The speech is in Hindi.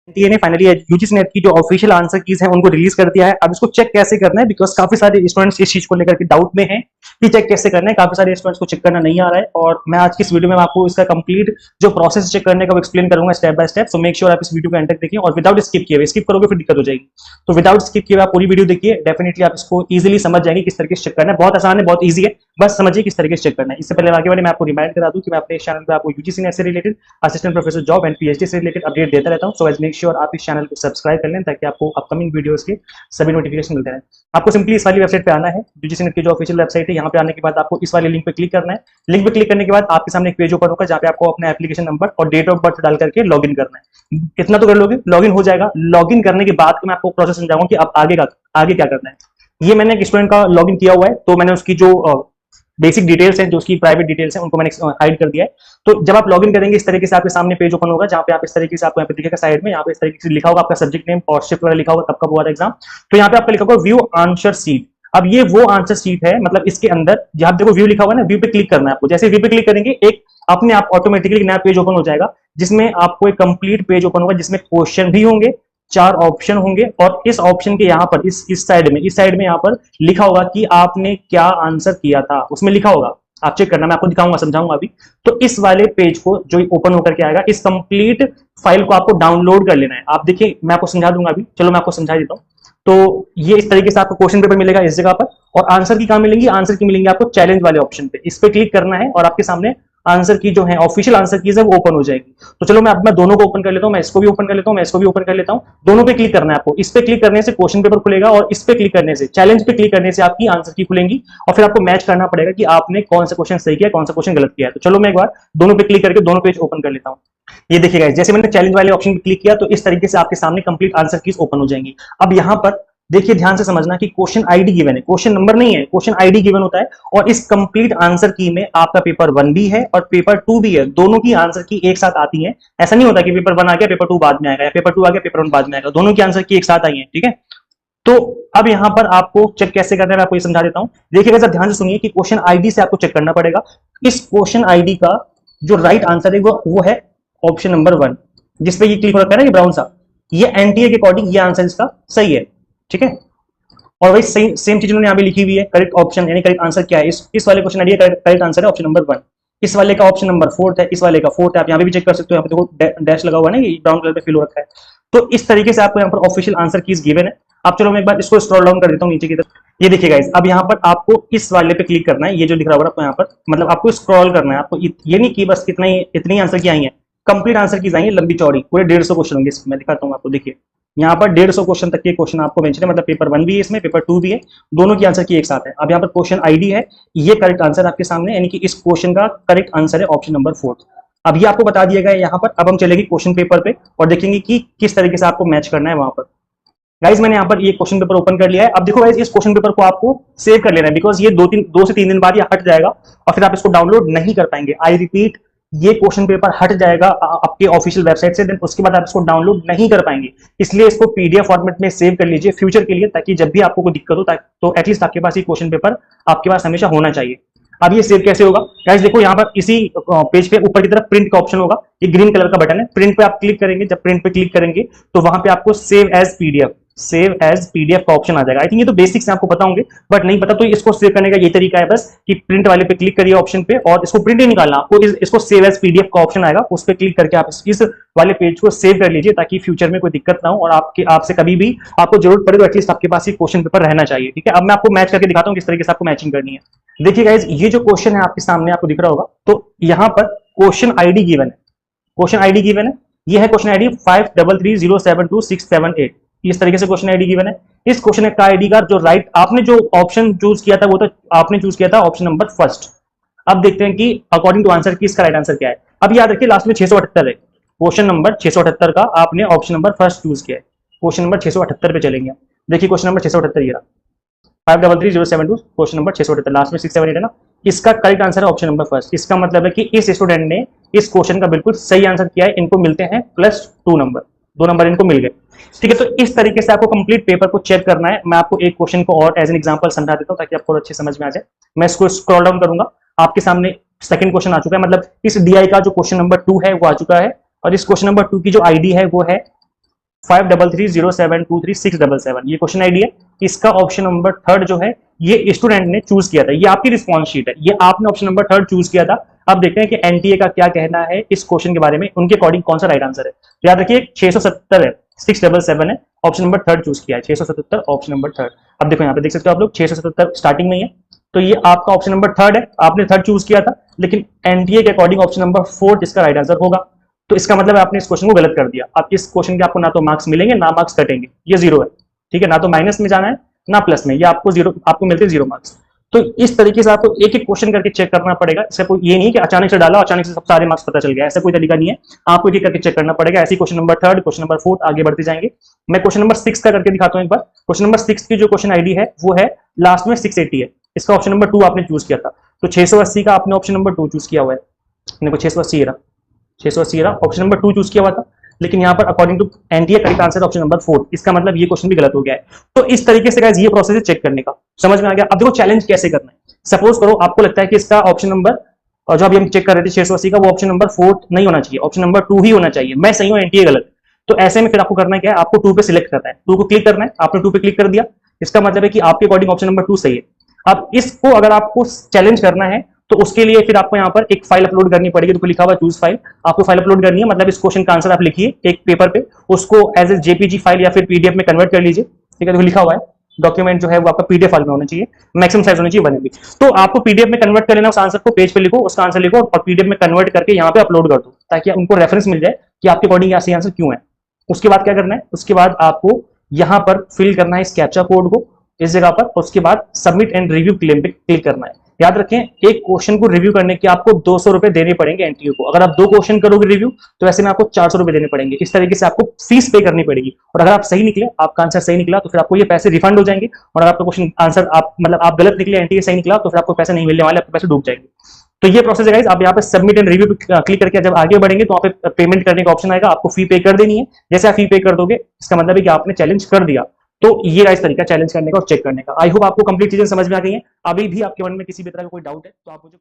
एनटीए ने फाइनली यूजीसी नेट की जो ऑफिशियल आंसर कीज है उनको रिलीज कर दिया है। अब इसको चेक कैसे करना है, बिकॉज काफी सारे स्टूडेंट्स इस चीज को लेकर के डाउट में हैं कि चेक कैसे करना है। काफी सारे स्टूडेंट्स को चेक करना नहीं आ रहा है और मैं आज की इस वीडियो में आपको इसका कंप्लीट जो प्रोसेस चेक करने का एक्सप्लेन करूंगा step by step. So make sure आप इस वीडियो को एंड तक देखिए और विदाउट स्किप किए हुए, स्किप करोगे फिर दिक्कत हो जाएगी। तो विदाउट स्किप किए हुए आप पूरी वीडियो देखिए, डेफिनेटली आप इसको इजीली समझ जाएंगे किस तरीके से चेक करना है। बहुत आसान है, बहुत ईजी है, बस समझिए किस तरीके से चेक करना है। इससे पहले आगे वाले मैं आपको रिमाइंड करा दूं कि मैं अपने इस चैनल पे आपको यूजीसी नेट से related, assistant professor job and PhD से रिलेटेड अपडेट देता रहता हूं। सो मेक श्योर आप इस चैनल को सब्सक्राइब कर लें ताकि आपको अपकमिंग वीडियोस के सभी नोटिफिकेशन मिलते रहें। आपको सिंपली इस वाली वेबसाइट पे आना है, यूजीसी नेट की जो ऑफिशियल वेबसाइट है। यहाँ पे आने के बाद आपको इस वाले लिंक पे क्लिक करना है। लिंक पे क्लिक करने के बाद आपके सामने एक पेज ओपन होगा जहाँ पे आपको अपना एप्लीकेशन नंबर और डेट ऑफ बर्थ डाल करके लॉगिन करना है। कितना तो कर लोगे, लॉगिन हो जाएगा। लॉगिन करने के बाद मैं आपको प्रोसेस समझाऊंगा कि अब आगे क्या करना है। ये मैंने एक स्टूडेंट का लॉगिन किया हुआ है, तो मैंने उसकी जो बेसिक डिटेल्स हैं, जो उसकी प्राइवेट डिटेल्स हैं, उनको मैंने हाइड कर दिया है। तो जब आप लॉगिन करेंगे इस तरीके से आपके सामने पेज ओपन होगा जहाँ पे आप इस तरीके से आपको यहाँ पे दिखेगा साइड में, यहाँ पे इस तरीके से लिखा होगा आपका सब्जेक्ट नेम और शिफ्ट वगैरह लिखा होगा, कब हुआ था एग्जाम। तो यहाँ पे आपका लिखा होगा व्यू आंसर शीट। अब ये वो आंसर शीट है, मतलब इसके अंदर जहां देखो व्यू लिखा हुआ है ना, व्यू पे क्लिक करना है आपको। जैसे व्यू पे क्लिक करेंगे एक अपने आप ऑटोमेटिकली नया पेज ओपन हो जाएगा जिसमें आपको एक कंप्लीट पेज ओपन होगा जिसमें क्वेश्चन भी होंगे, 4 ऑप्शन होंगे और इस ऑप्शन के यहाँ पर इस साइड में यहाँ पर लिखा होगा कि आपने क्या आंसर किया था, उसमें लिखा होगा। आप चेक करना, मैं आपको दिखाऊंगा, समझाऊंगा अभी। तो इस वाले पेज को जो ओपन होकर के आएगा, इस कंप्लीट फाइल को आपको डाउनलोड कर लेना है। आप देखिए मैं आपको समझा दूंगा अभी, चलो मैं आपको समझा देता हूँ। तो ये इस तरीके से आपको क्वेश्चन पेपर मिलेगा इस जगह पर, और आंसर की कहां मिलेंगी, आंसर की मिलेंगी आपको चैलेंज वाले ऑप्शन पे। इस पे क्लिक करना है और आपके सामने आंसर की जो है ऑफिशियल आंसर की है वो ओपन हो जाएगी। तो चलो मैं दोनों को ओपन कर लेता हूं, मैं इसको भी ओपन कर लेता हूं, मैं इसको भी ओपन कर लेता हूं। दोनों पे क्लिक करना है आपको। इस पे क्लिक करने से क्वेश्चन पेपर खुलेगा और इस पे क्लिक करने से, चैलेंज पे क्लिक करने से आपकी आंसर की खुलेंगी और फिर आपको मैच करना पड़ेगा कि आपने कौन सा क्वेश्चन सही किया, कौन सा क्वेश्चन गलत किया है। तो चलो मैं एक बार दोनों पे क्लिक करके दोनों पेज ओपन कर लेता हूं। ये देखिएगा, जैसे मैंने चैलेंज वाले ऑप्शन पे क्लिक किया तो इस तरीके से आपके सामने कंप्लीट आंसर कीज ओपन हो जाएंगी। अब यहां पर देखिए ध्यान से समझना कि क्वेश्चन आईडी गिवन है, क्वेश्चन नंबर नहीं है, क्वेश्चन आईडी गिवन होता है। और इस कंप्लीट आंसर की में आपका पेपर 1 भी है और पेपर 2 भी है, दोनों की आंसर की एक साथ आती है। ऐसा नहीं होता कि पेपर 1 आ गया पेपर 2 बाद में आएगा, या पेपर 2 आ गया पेपर 1 बाद में आएगा, दोनों की आंसर की एक साथ आई है। ठीक है, तो अब यहां पर आपको चेक कैसे करना है मैं आपको ये समझा देता हूं। देखिएगा जरा ध्यान से सुनिए कि क्वेश्चन आईडी से आपको चेक करना पड़ेगा। इस क्वेश्चन आईडी का जो राइट आंसर है वो है ऑप्शन नंबर 1, जिसपे ये क्लिक हो रखा है ना, ये ब्राउन सा, ये एनटीए के अकॉर्डिंग ये आंसर इसका सही है। ठीक है, और वही सेम चीज उन्होंने यहाँ पे लिखी हुई है। करेक्ट ऑप्शन यानी करेक्ट आंसर क्या है, इस वाले क्वेश्चन आईडी का करेक्ट आंसर है ऑप्शन नंबर 1। इस वाले का ऑप्शन नंबर 4 है, इस वाले का 4 है। आप यहाँ पे भी चेक कर सकते हो, यहाँ पे देखो डैश लगा हुआ है ना, ये ब्राउन कलर पे फिल हो रखा है। तो इस तरीके से आपको यहाँ पर ऑफिशियल आंसर कीज गिवन है। अब चलो मैं एक बार इसको स्क्रॉल डाउन कर देता हूँ नीचे की तरफ। ये देखिए गाइस, अब यहाँ पर आपको इस वाले पे क्लिक करना है, ये जो लिख रहा होगा आपको यहाँ पर, मतलब आपको स्क्रॉल करना है। आपको ये नहीं कि बस इतनी आंसर की आई है, कंप्लीट आंसर की आई है, लंबी चौड़ी, पूरे 150 क्वेश्चन होंगे। मैं दिखाता हूँ आपको, देखिए यहाँ पर 150 क्वेश्चन तक के क्वेश्चन आपको मेंशन है, मतलब पेपर 1 भी है इसमें, पेपर 2 भी है, दोनों की आंसर की एक साथ है। अब यहाँ पर क्वेश्चन आईडी है, ये करेक्ट आंसर आपके सामने, यानी कि इस क्वेश्चन का करेक्ट आंसर है ऑप्शन नंबर 4। अब ये आपको बता दिया गया है यहाँ पर। अब हम चलेंगे क्वेश्चन पेपर पे और देखेंगे कि किस तरीके से आपको मैच करना है वहां पर। गाइज मैंने यहाँ पर ये क्वेश्चन पेपर ओपन कर लिया है। अब देखो गाइज, इस क्वेश्चन पेपर को आपको सेव कर लेना है, बिकॉज ये 2 से 3 दिन बाद ये हट जाएगा और फिर आप इसको डाउनलोड नहीं कर पाएंगे। आई रिपीट, ये क्वेश्चन पेपर हट जाएगा आपके ऑफिशियल वेबसाइट से, देन उसके बाद आप इसको डाउनलोड नहीं कर पाएंगे। इसलिए इसको पीडीएफ फॉर्मेट में सेव कर लीजिए फ्यूचर के लिए, ताकि जब भी आपको कोई दिक्कत हो तो एटलीस्ट आपके पास ये क्वेश्चन पेपर आपके पास हमेशा होना चाहिए। अब ये सेव कैसे होगा गाइस, देखो यहाँ पर इसी पेज पे ऊपर की तरफ प्रिंट का ऑप्शन होगा, ये ग्रीन कलर का बटन है, प्रिंट पे आप क्लिक करेंगे। जब प्रिंट पे क्लिक करेंगे तो वहां पे आपको सेव एज पीडीएफ का ऑप्शन आ जाएगा। आई थिंक ये तो बेसिक्स से आपको पता होंगे, बट नहीं पता तो इसको सेव करने का ये तरीका है बस कि प्रिंट वाले पे क्लिक करिए ऑप्शन पे, और इसको प्रिंट ही निकालना, आपको इसको सेव एज पीडीएफ का ऑप्शन आएगा, उस पर क्लिक करके आप इस वाले पेज को सेव कर लीजिए, ताकि फ्यूचर में कोई दिक्कत ना हो और आपसे कभी भी आपको जरूरत पड़े तो एटलीस्ट आपके पास ये क्वेश्चन पेपर रहना चाहिए। ठीक है, अब मैं आपको मैच करके दिखाता हूँ किस तरीके से आपको मैचिंग करनी है। देखिए गाइज, ये जो क्वेश्चन है आपके सामने आपको दिख रहा होगा, तो यहाँ पर क्वेश्चन आईडी गिवन है, क्वेश्चन आईडी गिवन है, ये है क्वेश्चन आईडी 5330726778। इस तरीके से क्वेश्चन आईडी गिवन है। इस क्वेश्चन का आईडी का जो राइट आपने जो ऑप्शन चूज किया था वो तो आपने चूज किया था ऑप्शन नंबर 1। अब देखते हैं कि अकॉर्डिंग टू आंसर की इसका राइट आंसर क्या है। अब याद रखिए लास्ट में 678 है, क्वेश्चन नंबर 678 का आपने ऑप्शन नंबर 1 चूज किया है। क्वेश्चन नंबर 678 पे चलेंगे। देखिए क्वेश्चन नंबर 678 ये रहा, 533072 क्वेश्चन नंबर 678, लास्ट में 678 है ना, इसका करेक्ट आंसर है ऑप्शन नंबर 1। इसका मतलब है कि इस स्टूडेंट ने इस क्वेश्चन का बिल्कुल सही आंसर किया है। इनको मिलते हैं +2 नंबर, 2 नंबर इनको मिल गए। ठीक है, तो इस तरीके से आपको कंप्लीट पेपर को चेक करना है। मैं आपको एक क्वेश्चन को और एज एन एग्जांपल समझा देता हूं ताकि आपको अच्छे समझ में आ जाए। मैं इसको स्क्रॉल डाउन करूंगा, आपके सामने सेकंड क्वेश्चन आ चुका है, मतलब इस डीआई का जो क्वेश्चन नंबर 2 है वो आ चुका है, और इस क्वेश्चन नंबर 2 की जो आईडी है वो है 5330723677, ये क्वेश्चन आईडी है। इसका ऑप्शन नंबर थर्ड जो है ये स्टूडेंट ने चूज किया था, ये आपकी रिस्पॉन्स शीट है, ये आपने ऑप्शन नंबर थर्ड चूज किया था। अब देखते हैं कि एनटीए का क्या कहना है इस क्वेश्चन के बारे में, उनके अकॉर्डिंग कौन सा राइट आंसर है। तो याद रखिए 670 है, 677 है, ऑप्शन नंबर थर्ड चूज किया है, 677 ऑप्शन नंबर थर्ड। अब देखो यहाँ पे देख सकते हो आप लोग 677 स्टार्टिंग में ही है, तो ये आपका ऑप्शन नंबर थर्ड है, आपने थर्ड चूज किया था, लेकिन एनटीए के अकॉर्डिंग ऑप्शन नंबर फोर्थ इसका राइट आंसर होगा। तो इसका मतलब आपने इस क्वेश्चन को गलत कर दिया। अब इस क्वेश्चन के आपको ना तो मार्क्स मिलेंगे ना मार्क्स कटेंगे, ये जीरो है, ठीक है, ना तो माइनस में जाना है ना प्लस में, ये आपको जीरो, आपको मिलते हैं जीरो मार्क्स। तो इस तरीके से आपको एक एक क्वेश्चन करके चेक करना पड़ेगा। इसका कोई ये नहीं कि अचानक से डाला अचानक से सब सारे मार्क्स पता चल गया, ऐसा कोई तरीका नहीं है, आपको एक एक करके चेक करना पड़ेगा। ऐसे question number third, question number fourth आगे बढ़ते जाएंगे। मैं क्वेश्चन नंबर 6 का करके दिखाता हूं एक बार। क्वेश्चन नंबर 6 की जो क्वेश्चन आईडी है वो है लास्ट में 680 है, इसका ऑप्शन नंबर 2 आपने चूज किया था, तो 680 का आपने ऑप्शन नंबर 2 चूज किया हुआ है। देखो 680 रहा, 680 रहा, ऑप्शन नंबर 2 चूज किया हुआ था, लेकिन यहाँ पर according to NTA correct answer option number 4, इसका मतलब ये क्वेश्चन भी गलत हो गया है। तो इस तरीके से गाइस ये प्रोसेस है चेक करने का, समझ में आ गया। अब देखो चैलेंज कैसे करना है। सपोज करो आपको लगता है कि इसका ऑप्शन नंबर, और जो अभी हम चेक कर रहे थे 680 का, वो ऑप्शन नंबर 4 नहीं होना चाहिए, ऑप्शन नंबर 2 ही होना चाहिए, मैं सही हूं एनटीए गलत। तो ऐसे में फिर आपको करना क्या है, आपको 2 पे सिलेक्ट करना है, 2 को क्लिक करना है, आपने 2 पे क्लिक कर दिया, इसका मतलब है कि आपके अकॉर्डिंग ऑप्शन नंबर 2 सही है। अब इसको अगर आपको चैलेंज करना है तो उसके लिए फिर आपको यहाँ पर एक फाइल अपलोड करनी पड़ेगी, तो लिखा हुआ चूज फाइल, आपको फाइल अपलोड करनी है, मतलब इस क्वेश्चन का आंसर आप लिखिए एक पेपर पे, उसको एज ए जेपीजी फाइल या फिर पीडीएफ में कन्वर्ट कर लीजिए, ठीक है, तो लिखा हुआ है डॉक्यूमेंट जो है वो आपका पीडीएफ फाइल में होना चाहिए, मैक्सिमम साइज होनी चाहिए 1 MB। तो आपको पीडीएफ में कन्वर्ट कर लेना, उस आंसर को पेज पे लिखो, उसका आंसर लिखो और पीडीएफ में कन्वर्ट करके यहाँ पे अपलोड कर दो, ताकि उनको रेफरेंस मिल जाए कि आपके अकॉर्डिंग यहाँ से आंसर क्यों है। उसके बाद क्या करना है, उसके बाद आपको यहाँ पर फिल करना है इस कैप्चा कोड को इस जगह पर, उसके बाद सबमिट एंड रिव्यू क्लेम पे क्लिक करना है। याद रखें एक क्वेश्चन को रिव्यू करने के आपको 200 रुपए देने पड़ेंगे एनटीयू को। अगर आप 2 क्वेश्चन करोगे रिव्यू तो ऐसे में आपको 400 रुपए देने पड़ेंगे। इस तरीके से आपको फीस पे करनी पड़ेगी, और अगर आप सही निकले, आपका आंसर सही निकला, तो फिर आपको ये पैसे रिफंड हो जाएंगे, और अगर आपका क्वेश्चन आंसर आप मतलब आप गलत निकले, एनटीए सही निकला, तो फिर आपको पैसे नहीं मिलने वाले, आपके पैसे डूब जाएंगे। तो ये प्रोसेस है गाइस। आप यहाँ पे सबमिट एंड रिव्यू क्लिक करके जब आगे बढ़ेंगे तो वहाँ पे पेमेंट करने का ऑप्शन आएगा, आपको फी पे कर देनी है। जैसे आप फी पे कर दोगे इसका मतलब है कि आपने चैलेंज कर दिया। तो ये गाइस तरीका चैलेंज करने का और चेक करने का। आई होप आपको कंप्लीट चीजें समझ में आ गई हैं। अभी भी आपके मन में किसी भी तरह का कोई डाउट है तो आप मुझे